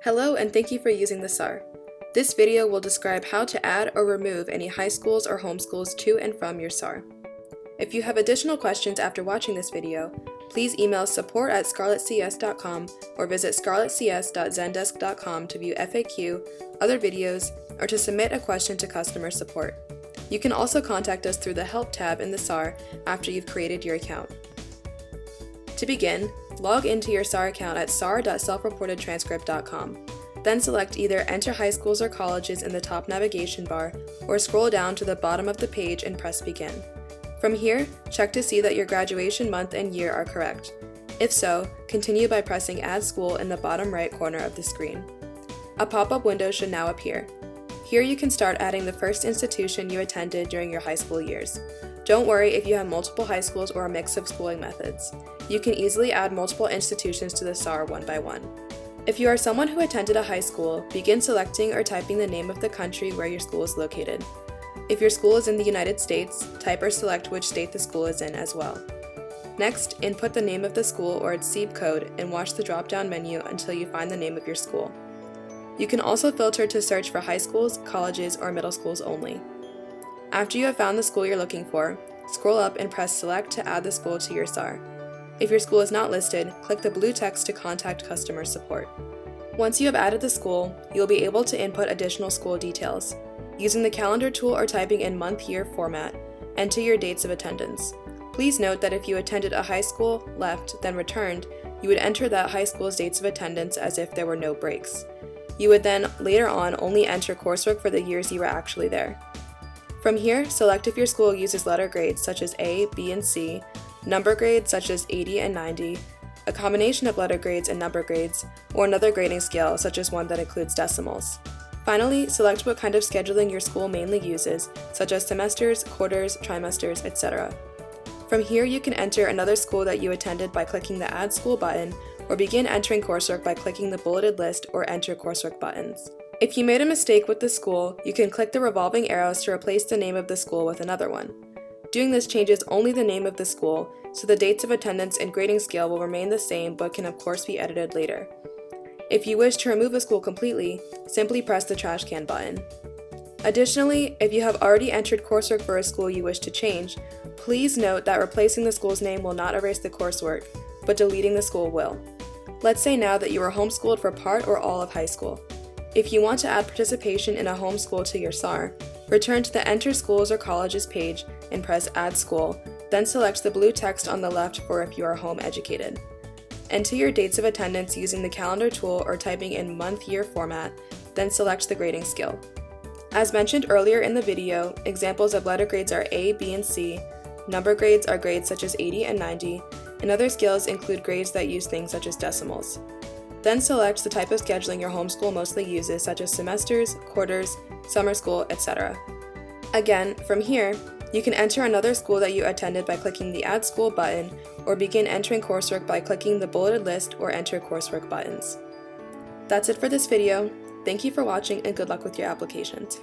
Hello and thank you for using the SRAR. This video will describe how to add or remove any high schools or homeschools to and from your SRAR. If you have additional questions after watching this video, please email support@scarletcs.com or visit scarletcs.zendesk.com to view FAQ, other videos, or to submit a question to customer support. You can also contact us through the Help tab in the SRAR after you've created your account. To begin, log into your SRAR account at srar.selfreportedtranscript.com. Then select either Enter High Schools or Colleges in the top navigation bar, or scroll down to the bottom of the page and press Begin. From here, check to see that your graduation month and year are correct. If so, continue by pressing Add School in the bottom right corner of the screen. A pop-up window should now appear. Here you can start adding the first institution you attended during your high school years. Don't worry if you have multiple high schools or a mix of schooling methods. You can easily add multiple institutions to the SRAR one by one. If you are someone who attended a high school, begin selecting or typing the name of the country where your school is located. If your school is in the United States, type or select which state the school is in as well. Next, input the name of the school or its SEEB code and watch the drop-down menu until you find the name of your school. You can also filter to search for high schools, colleges, or middle schools only. After you have found the school you're looking for, scroll up and press Select to add the school to your SRAR. If your school is not listed, click the blue text to contact customer support. Once you have added the school, you'll be able to input additional school details. Using the calendar tool or typing in month-year format, enter your dates of attendance. Please note that if you attended a high school, left, then returned, you would enter that high school's dates of attendance as if there were no breaks. You would then, later on, only enter coursework for the years you were actually there. From here, select if your school uses letter grades such as A, B, and C, number grades such as 80 and 90, a combination of letter grades and number grades, or another grading scale such as one that includes decimals. Finally, select what kind of scheduling your school mainly uses, such as semesters, quarters, trimesters, etc. From here, you can enter another school that you attended by clicking the Add School button, or begin entering coursework by clicking the bulleted list or Enter Coursework buttons. If you made a mistake with the school, you can click the revolving arrows to replace the name of the school with another one. Doing this changes only the name of the school, so the dates of attendance and grading scale will remain the same but can of course be edited later. If you wish to remove a school completely, simply press the trash can button. Additionally, if you have already entered coursework for a school you wish to change, please note that replacing the school's name will not erase the coursework, but deleting the school will. Let's say now that you were homeschooled for part or all of high school. If you want to add participation in a homeschool to your SRAR, return to the Enter Schools or Colleges page and press Add School, then select the blue text on the left for if you are home educated. Enter your dates of attendance using the calendar tool or typing in month-year format, then select the grading skill. As mentioned earlier in the video, examples of letter grades are A, B, and C, number grades are grades such as 80 and 90, and other scales include grades that use things such as decimals. Then select the type of scheduling your homeschool mostly uses, such as semesters, quarters, summer school, etc. Again, from here, you can enter another school that you attended by clicking the Add School button, or begin entering coursework by clicking the bulleted list or Enter Coursework buttons. That's it for this video. Thank you for watching and good luck with your applications.